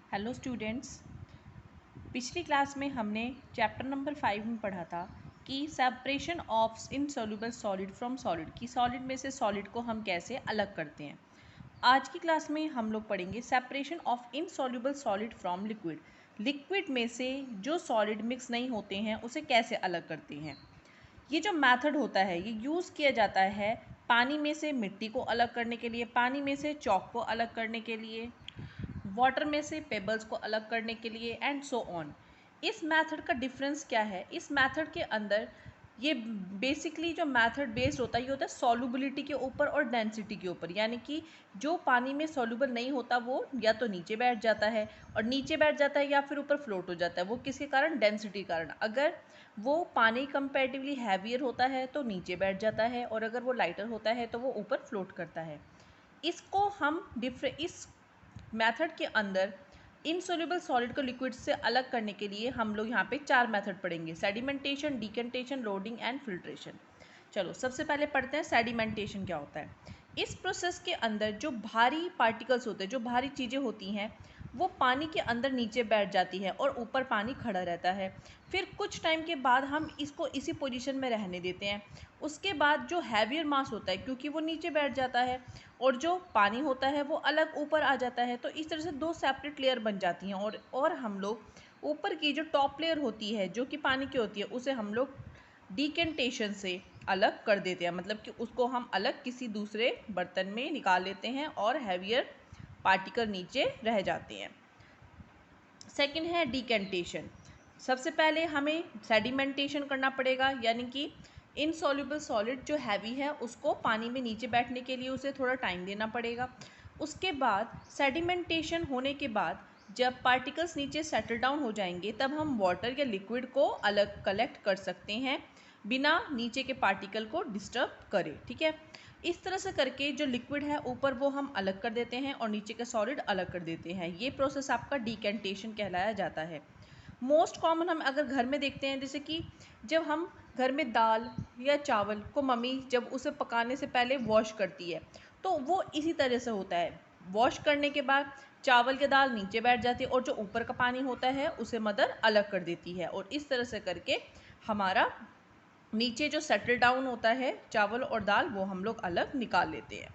Hello students. पिछली class में हमने चैप्टर नंबर 5 में पढ़ा था कि separation of insoluble solid from solid, कि सॉलिड में से सॉलिड को हम कैसे अलग करते हैं। आज की क्लास में हम लोग पढ़ेंगे separation of insoluble solid from liquid. Liquid में से जो सॉलिड मिक्स नहीं होते हैं उसे कैसे अलग करते हैं। ये जो मेथड होता है ये यूज़ किया जाता है पानी में से मिट्टी को अलग करने के लिए, पानी में से चॉक को अलग करने के लिए, वाटर में से पेबल्स को अलग करने के लिए एंड सो ऑन। इस मेथड का डिफरेंस क्या है? इस मेथड के अंदर ये बेसिकली जो मेथड बेस्ड होता है ये होता है सॉल्युबिलिटी के ऊपर और डेंसिटी के ऊपर, यानी कि जो पानी में सॉल्युबल नहीं होता वो या तो नीचे बैठ जाता है और नीचे बैठ जाता है या फिर ऊपर फ्लोट हो जाता है। वो किसके कारण? डेंसिटी के कारण। अगर वो पानी कंपैरेटिवली हैवियर होता है तो नीचे बैठ जाता है और अगर वो लाइटर होता है तो वो ऊपर फ्लोट करता है। इसको हम इस मेथड के अंदर इनसॉल्युबल सॉलिड को लिक्विड से अलग करने के लिए हम लोग यहाँ पे 4 मेथड पढ़ेंगे: sedimentation, decantation, loading and filtration. चलो सबसे पहले पढ़ते हैं सेडिमेंटेशन क्या होता है। इस प्रोसेस के अंदर जो भारी पार्टिकल्स होते हैं, जो भारी चीज़ें होती हैं, वो पानी के अंदर नीचे बैठ जाती है और ऊपर पानी खड़ा रहता है। फिर कुछ टाइम के बाद हम इसको इसी पोजीशन में रहने देते हैं। उसके बाद जो हैवियर मास होता है, क्योंकि वो नीचे बैठ जाता है और जो पानी होता है वो अलग ऊपर आ जाता है, तो इस तरह से 2 सेपरेट लेयर बन जाती हैं और हम लोग ऊपर की जो टॉप लेयर होती है जो कि पानी की होती है उसे हम लोग डिकेंटेशन से अलग कर देते हैं, मतलब कि उसको हम अलग किसी दूसरे बर्तन में निकाल लेते हैं और हैवियर पार्टिकल नीचे रह जाते हैं। सेकंड है डिकेंटेशन। सबसे पहले हमें सेडिमेंटेशन करना पड़ेगा, यानी कि इनसॉल्युबल सॉलिड जो हैवी है उसको पानी में नीचे बैठने के लिए उसे थोड़ा टाइम देना पड़ेगा। उसके बाद सेडिमेंटेशन होने के बाद जब पार्टिकल्स नीचे सेटल डाउन हो जाएंगे तब हम वाटर या लिक्विड को अलग कलेक्ट कर सकते हैं बिना नीचे के पार्टिकल को डिस्टर्ब करे। ठीक है, इस तरह से करके जो लिक्विड है ऊपर वो हम अलग कर देते हैं और नीचे के सॉलिड अलग कर देते हैं। ये प्रोसेस आपका डिकेंटेशन कहलाया जाता है। मोस्ट कॉमन हम अगर घर में देखते हैं, जैसे कि जब हम घर में दाल या चावल को मम्मी जब उसे पकाने से पहले वॉश करती है तो वो इसी तरह से होता है। वॉश करने के बाद चावल या दाल नीचे बैठ जाती है और जो ऊपर का पानी होता है उसे मदर अलग कर देती है और इस तरह से करके हमारा नीचे जो सेटल डाउन होता है चावल और दाल वो हम लोग अलग निकाल लेते हैं।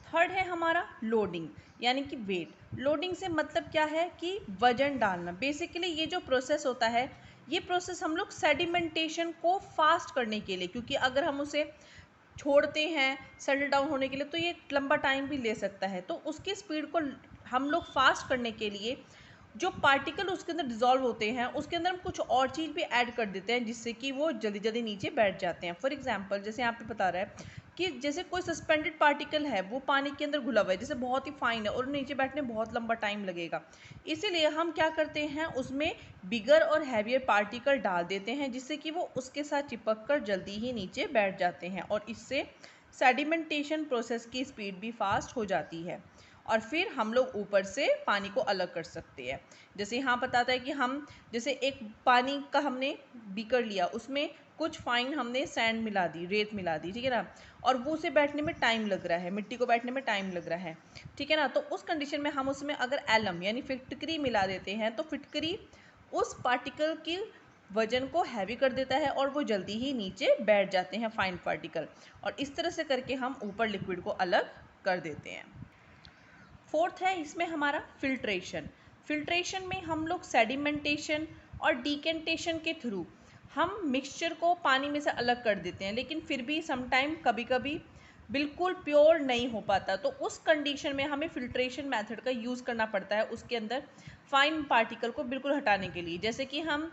थर्ड है हमारा लोडिंग, यानी कि वेट। लोडिंग से मतलब क्या है कि वजन डालना। बेसिकली ये जो प्रोसेस होता है ये प्रोसेस हम लोग सेडिमेंटेशन को फास्ट करने के लिए, क्योंकि अगर हम उसे छोड़ते हैं सेटल डाउन होने के लिए तो ये लंबा टाइम भी ले सकता है, तो उसकी स्पीड को हम लोग फास्ट करने के लिए जो पार्टिकल उसके अंदर डिजॉल्व होते हैं उसके अंदर हम कुछ और चीज़ भी ऐड कर देते हैं जिससे कि वो जल्दी जल्दी नीचे बैठ जाते हैं। फॉर एग्जांपल जैसे यहाँ पे बता रहा है कि जैसे कोई सस्पेंडेड पार्टिकल है वो पानी के अंदर घुला हुआ है, जैसे बहुत ही फाइन है और नीचे बैठने बहुत लंबा टाइम लगेगा, इसीलिए हम क्या करते हैं उसमें बिगर और हैवियर पार्टिकल डाल देते हैं जिससे कि वो उसके साथ चिपक कर जल्दी ही नीचे बैठ जाते हैं और इससे सेडिमेंटेशन प्रोसेस की स्पीड भी फास्ट हो जाती है और फिर हम लोग ऊपर से पानी को अलग कर सकते हैं। जैसे यहाँ बताता है कि हम जैसे एक पानी का हमने बीकर लिया, उसमें कुछ फाइन हमने सैंड मिला दी, रेत मिला दी, ठीक है ना, और वो उसे बैठने में टाइम लग रहा है, मिट्टी को बैठने में टाइम लग रहा है, ठीक है ना, तो उस कंडीशन में हम उसमें अगर एलम यानी फिटकरी मिला देते हैं तो फिटकरी उस पार्टिकल की वजन को हैवी कर देता है और वो जल्दी ही नीचे बैठ जाते हैं फाइन पार्टिकल, और इस तरह से करके हम ऊपर लिक्विड को अलग कर देते हैं। फोर्थ है इसमें हमारा फिल्ट्रेशन। फिल्ट्रेशन में हम लोग सेडिमेंटेशन और डिकेंटेशन के थ्रू हम मिक्सचर को पानी में से अलग कर देते हैं, लेकिन फिर भी समटाइम कभी कभी बिल्कुल प्योर नहीं हो पाता, तो उस कंडीशन में हमें फिल्ट्रेशन मेथड का यूज़ करना पड़ता है उसके अंदर फाइन पार्टिकल को बिल्कुल हटाने के लिए। जैसे कि हम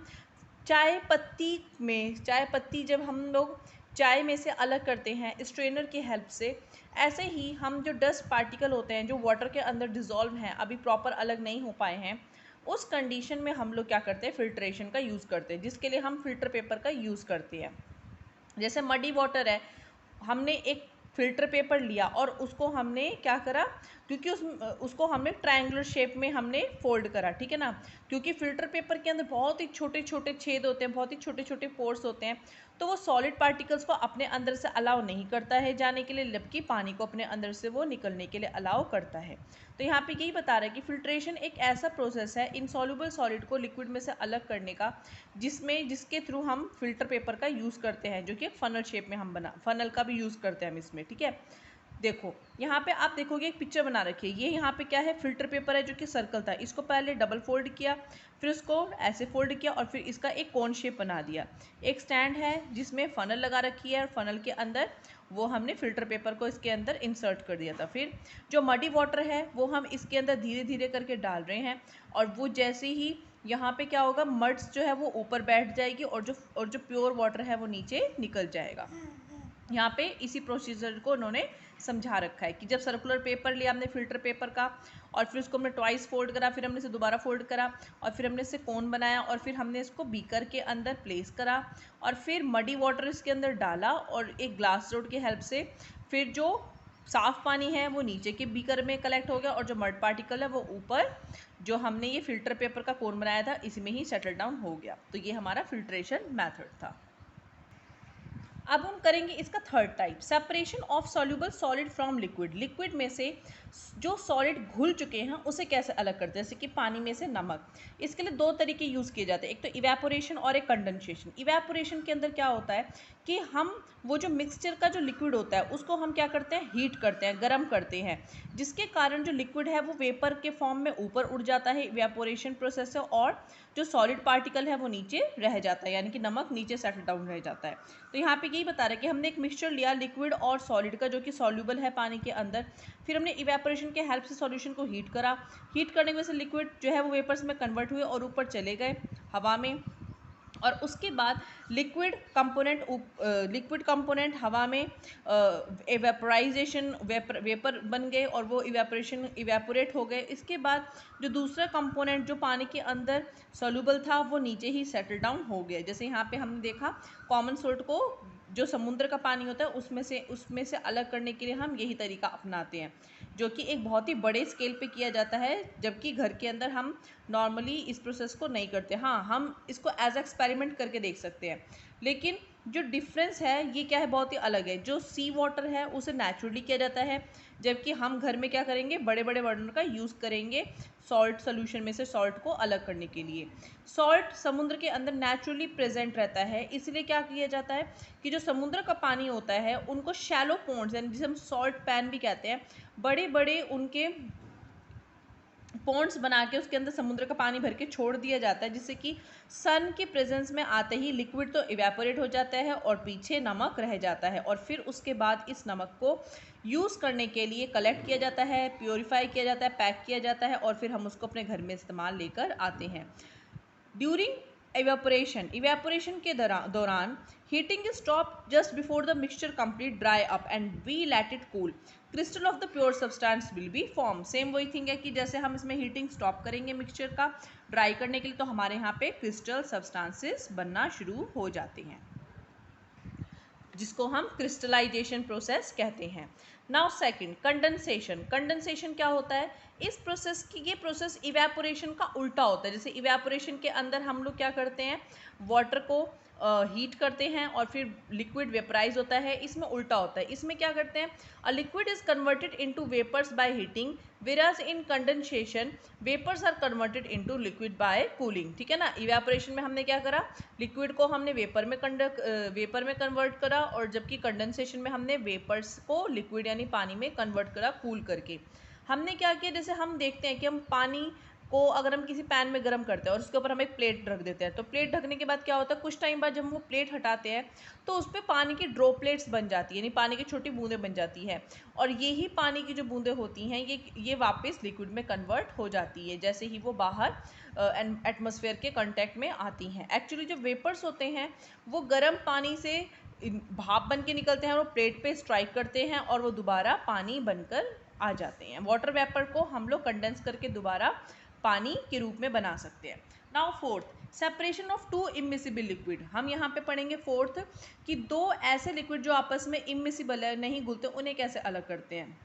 चाय पत्ती जब हम लोग चाय में से अलग करते हैं स्ट्रेनर की हेल्प से, ऐसे ही हम जो डस्ट पार्टिकल होते हैं जो वाटर के अंदर डिज़ोल्व हैं, अभी प्रॉपर अलग नहीं हो पाए हैं, उस कंडीशन में हम लोग क्या करते हैं फिल्ट्रेशन का यूज़ करते हैं, जिसके लिए हम फिल्टर पेपर का यूज़ करते हैं। जैसे मडी वाटर है, हमने एक फ़िल्टर पेपर लिया और उसको हमने क्या करा, क्योंकि उसको हमने ट्रायंगुलर शेप में हमने फोल्ड करा, ठीक है ना, क्योंकि फ़िल्टर पेपर के अंदर बहुत ही छोटे छोटे छेद होते हैं, बहुत ही छोटे छोटे पोर्स होते हैं, तो वो सॉलिड पार्टिकल्स को अपने अंदर से अलाउ नहीं करता है जाने के लिए, जबकि पानी को अपने अंदर से वो निकलने के लिए अलाउ करता है। तो यहाँ पे यही बता रहा है कि फिल्ट्रेशन एक ऐसा प्रोसेस है इनसॉल्युबल सॉलिड को लिक्विड में से अलग करने का, जिसके थ्रू हम फिल्टर पेपर का यूज़ करते हैं, जो कि फनल शेप में हम फनल का भी यूज़ करते हैं हम इसमें। ठीक है, देखो यहाँ पे आप देखोगे एक पिक्चर बना रखी है, ये यहाँ पे क्या है, फिल्टर पेपर है जो कि सर्कल था, इसको पहले डबल फोल्ड किया, फिर उसको ऐसे फोल्ड किया और फिर इसका एक कोन शेप बना दिया। एक स्टैंड है जिसमें फनल लगा रखी है और फनल के अंदर वो हमने फिल्टर पेपर को इसके अंदर इंसर्ट कर दिया था। फिर जो मडी वाटर है वो हम इसके अंदर धीरे धीरे करके डाल रहे हैं, और वो जैसे ही यहाँ पे क्या होगा, मड्स जो है वो ऊपर बैठ जाएगी और जो प्योर वाटर है वो नीचे निकल जाएगा। यहाँ पे इसी प्रोसीजर को उन्होंने समझा रखा है कि जब सर्कुलर पेपर लिया हमने फिल्टर पेपर का, और फिर उसको हमने ट्वाइस फोल्ड करा, फिर हमने इसे दोबारा फोल्ड करा, और फिर हमने इससे कोन बनाया, और फिर हमने इसको बीकर के अंदर प्लेस करा, और फिर मडी वाटर इसके अंदर डाला, और एक ग्लास रोड की हेल्प से फिर जो साफ पानी है वो नीचे के बीकर में कलेक्ट हो गया, और जो मड पार्टिकल है वो ऊपर जो हमने ये फिल्टर पेपर का कोन बनाया था इसी में ही सेटल डाउन हो गया। तो ये हमारा फिल्ट्रेशन मेथड था। अब हम करेंगे इसका third type, separation of soluble solid from liquid. Liquid में से जो सॉलिड घुल चुके हैं उसे कैसे अलग करते हैं, जैसे कि पानी में से नमक। इसके लिए दो तरीके यूज़ किए जाते हैं, एक तो इवेपोरेशन और एक कंडेंसेशन। इवेपोरेशन के अंदर क्या होता है कि हम वो जो मिक्सचर का जो लिक्विड होता है उसको हम क्या करते हैं, हीट करते हैं, गर्म करते हैं, जिसके कारण जो लिक्विड है वो वेपर के फॉर्म में ऊपर उड़ जाता है इवेपोरेशन प्रोसेस से, और जो सॉलिड पार्टिकल है वो नीचे रह जाता है, यानी कि नमक नीचे सेटल डाउन रह जाता है। तो यहाँ पे यही बता रहा है कि हमने एक मिक्सचर लिया लिक्विड और सॉलिड का जो कि सॉल्युबल है पानी के अंदर, फिर हमने इवेपोरेशन के हेल्प से सॉल्यूशन को हीट करा, हीट करने की वजह से लिक्विड जो है वो वेपर्स में कन्वर्ट हुए और ऊपर चले गए हवा में, और उसके बाद लिक्विड कंपोनेंट हवा में वेपराइजेशन वेपर बन गए और वो इवेपोरेट हो गए। इसके बाद जो दूसरा कंपोनेंट जो पानी के अंदर सॉल्युबल था वो नीचे ही सेटल डाउन हो गया। जैसे यहाँ पे हमने देखा कॉमन सोल्ट को जो समुद्र का पानी होता है उसमें से अलग करने के लिए हम यही तरीका अपनाते हैं, जो कि एक बहुत ही बड़े स्केल पे किया जाता है, जबकि घर के अंदर हम नॉर्मली इस प्रोसेस को नहीं करते। हाँ, हम इसको एज एक्सपेरिमेंट करके देख सकते हैं, लेकिन जो डिफरेंस है ये क्या है, बहुत ही अलग है। जो सी वाटर है उसे नेचुरली किया जाता है, जबकि हम घर में क्या करेंगे, बड़े बड़े बर्नर का यूज़ करेंगे सॉल्ट सोल्यूशन में से सॉल्ट को अलग करने के लिए। सॉल्ट समुद्र के अंदर नेचुरली प्रेजेंट रहता है, इसलिए क्या किया जाता है कि जो समुद्र का पानी होता है उनको शैलो पॉन्ड्स, यानी जिसे हम सॉल्ट पैन भी कहते हैं, बड़े बड़े उनके पॉन्ड्स बना के उसके अंदर समुद्र का पानी भर के छोड़ दिया जाता है, जिससे कि सन के प्रेजेंस में आते ही लिक्विड तो इवेपोरेट हो जाता है और पीछे नमक रह जाता है, और फिर उसके बाद इस नमक को यूज़ करने के लिए कलेक्ट किया जाता है, प्योरीफाई किया जाता है, पैक किया जाता है, और फिर हम उसको अपने घर में इस्तेमाल लेकर आते हैं। ड्यूरिंग इवेपोरेशन के दौरान heating is stop just before the mixture complete dry up and we let it cool, crystal of the pure substance will be form. Same वही थिंग है कि जैसे हम इसमें हीटिंग स्टॉप करेंगे मिक्सचर का ड्राई करने के लिए, तो हमारे यहाँ पे क्रिस्टल सब्सटेंसेस बनना शुरू हो जाते हैं, जिसको हम क्रिस्टलाइजेशन प्रोसेस कहते हैं। Now second, condensation. कंडेंसेशन क्या होता है, इस प्रोसेस की ये प्रोसेस इवेपोरेशन का उल्टा होता है। जैसे इवेपोरेशन के अंदर हम लोग क्या करते हैं, वाटर को हीट करते हैं और फिर लिक्विड वेपराइज होता है, इसमें उल्टा होता है। इसमें क्या करते हैं, a liquid is converted into vapours by heating, whereas in condensation vapours are converted into liquid by cooling. ठीक है ना, इवेपोरेशन में हमने क्या करा, लिक्विड को हमने वेपर में कन्वर्ट करा, और जबकि कंडेंसेशन में हमने वेपर्स को लिक्विड यानी पानी में कन्वर्ट करा कूल करके। हमने क्या किया, जैसे हम देखते हैं कि हम पानी को अगर हम किसी पैन में गर्म करते हैं और उसके ऊपर हम एक प्लेट रख देते हैं, तो प्लेट ढकने के बाद क्या होता है, कुछ टाइम बाद जब हम वो प्लेट हटाते हैं तो उस पर पानी की ड्रॉपलेट्स बन जाती है, यानी पानी की छोटी बूंदें बन जाती है, और यही पानी की जो बूंदें होती हैं ये वापस लिक्विड में कन्वर्ट हो जाती है जैसे ही वो बाहर एटमॉस्फेयर के कांटेक्ट में आती हैं। एक्चुअली जो वेपर्स होते हैं वो गर्म पानी से भाप बन के निकलते हैं और वो प्लेट पे स्ट्राइक करते हैं और वो दोबारा पानी बनकर आ जाते हैं। वाटर वेपर को हम लोग कंडेंस करके दोबारा पानी के रूप में बना सकते हैं। Now fourth, separation of to immiscible liquid. हम यहाँ पे पढ़ेंगे फोर्थ कि दो ऐसे लिक्विड जो आपस में इमिसिबल है, नहीं घुलते, उन्हें कैसे अलग करते हैं।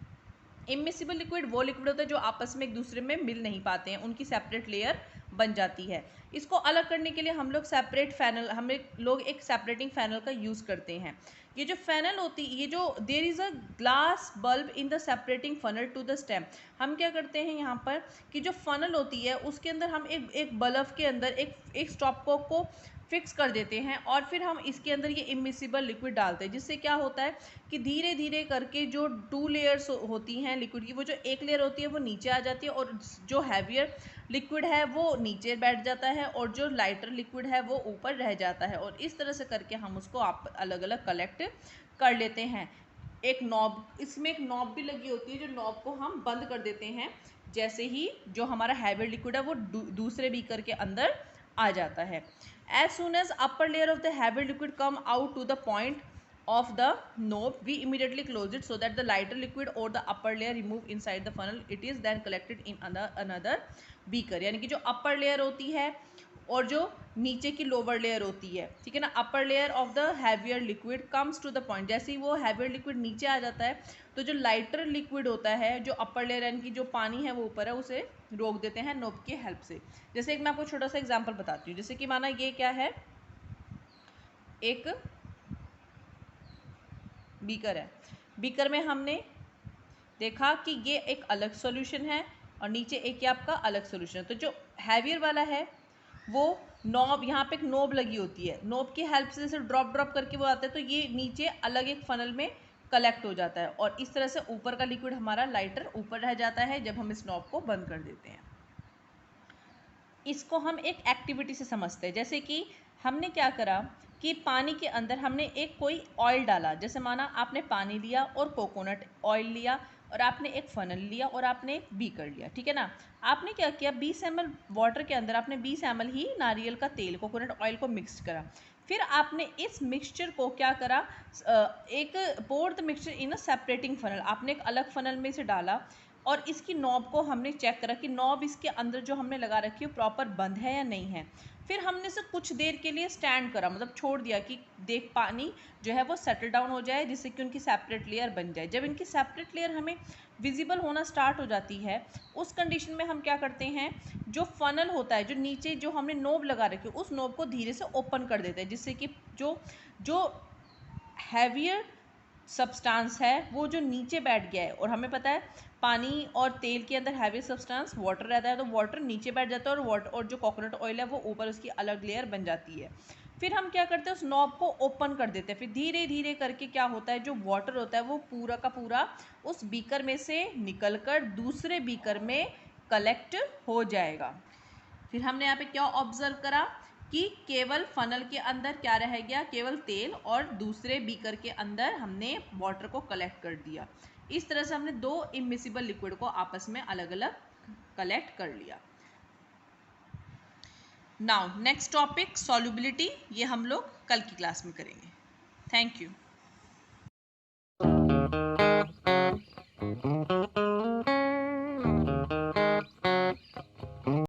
इमिसिबल लिक्विड वो लिक्विड होता है जो आपस में एक दूसरे में मिल नहीं पाते हैं, उनकी सेपरेट लेयर बन जाती है। इसको अलग करने के लिए हम लोग एक सेपरेटिंग फैनल का यूज़ करते हैं। ये जो फैनल होती है, ये जो there is a glass bulb in the separating funnel to the stem. हम क्या करते हैं यहाँ पर कि जो फनल होती है उसके अंदर हम एक बल्ब के अंदर एक स्टॉप कॉक को फिक्स कर देते हैं और फिर हम इसके अंदर ये इमिसिबल लिक्विड डालते हैं, जिससे क्या होता है कि धीरे धीरे करके जो 2 लेयर्स होती हैं लिक्विड की, वो जो एक लेयर होती है वो नीचे आ जाती है और जो हैवियर लिक्विड है वो नीचे बैठ जाता है और जो लाइटर लिक्विड है वो ऊपर रह जाता है। और इस तरह से करके हम उसको आप अलग अलग कलेक्ट कर लेते हैं। एक नॉब, इसमें एक नॉब भी लगी होती है, जो नॉब को हम बंद कर देते हैं जैसे ही जो हमारा हैवियर लिक्विड है वो दूसरे बीकर के अंदर आ जाता है। As soon as upper layer of the heavier liquid come out to the point of the knob, we immediately close it so that the lighter liquid or the upper layer remove inside the funnel. It is then collected in another beaker. यानी कि जो upper layer होती है और जो नीचे की lower layer होती है, ठीक है ना, upper layer of the heavier liquid comes to the point. जैसे ही वो हैवियर लिक्विड नीचे आ जाता है तो जो लाइटर लिक्विड होता है, जो अपर लेयर यानी कि जो पानी है वो ऊपर है, उसे रोक देते हैं नोब की हेल्प से। जैसे एक मैं आपको छोटा सा एग्जांपल बताती हूँ। जैसे कि माना ये क्या है, एक बीकर है। बीकर में हमने देखा कि ये एक अलग सॉल्यूशन है और नीचे एक ये आपका अलग सॉल्यूशन है। तो जो हैवियर वाला है वो नॉब, यहाँ पे एक नॉब लगी होती है, नॉब की हेल्प से जैसे ड्रॉप ड्रॉप करके वो आता है तो ये नीचे अलग एक फनल में कलेक्ट हो जाता है और इस तरह से ऊपर का लिक्विड हमारा लाइटर ऊपर रह जाता है जब हम इस नॉब को बंद कर देते हैं। इसको हम एक एक्टिविटी से समझते हैं। जैसे कि हमने क्या करा कि पानी के अंदर हमने एक कोई ऑयल डाला। जैसे माना आपने पानी लिया और कोकोनट ऑयल लिया और आपने एक फनल लिया और आपने एक बीकर लिया, ठीक है ना। आपने क्या किया, 20 ml वाटर के अंदर आपने 20 ml ही नारियल का तेल, कोकोनट ऑयल को मिक्स करा। फिर आपने इस मिक्सचर को क्या करा, एक pour the mixture in a separating funnel, आपने एक अलग फनल में से डाला और इसकी नॉब को हमने चेक करा कि नॉब इसके अंदर जो हमने लगा रखी है प्रॉपर बंद है या नहीं है। फिर हमने से कुछ देर के लिए स्टैंड करा, मतलब छोड़ दिया कि देख पानी जो है वो सेटल डाउन हो जाए, जिससे कि उनकी सेपरेट लेयर बन जाए। जब इनकी सेपरेट लेयर हमें विजिबल होना स्टार्ट हो जाती है, उस कंडीशन में हम क्या करते हैं, जो फनल होता है, जो नीचे जो हमने नोब लगा रखी है, उस नोब को धीरे से ओपन कर देते हैं, जिससे कि जो जो हैवियर सब्सटेंस है वो जो नीचे बैठ गया है, और हमें पता है पानी और तेल के अंदर हैवी सब्सटेंस वाटर रहता है, तो वाटर नीचे बैठ जाता है और वाटर और जो कोकोनट ऑयल है वो ऊपर उसकी अलग लेयर बन जाती है। फिर हम क्या करते हैं, उस नॉब को ओपन कर देते हैं। फिर धीरे धीरे करके क्या होता है, जो वाटर होता है वो पूरा का पूरा उस बीकर में से निकलकर दूसरे बीकर में कलेक्ट हो जाएगा। फिर हमने यहाँ पे क्या ऑब्जर्व करा कि केवल फनल के अंदर क्या रह गया, केवल तेल, और दूसरे बीकर के अंदर हमने वाटर को कलेक्ट कर दिया। इस तरह से हमने दो इमिसिबल लिक्विड को आपस में अलग अलग कलेक्ट कर लिया। नाउ नेक्स्ट टॉपिक सॉल्युबिलिटी, ये हम लोग कल की क्लास में करेंगे। Thank you.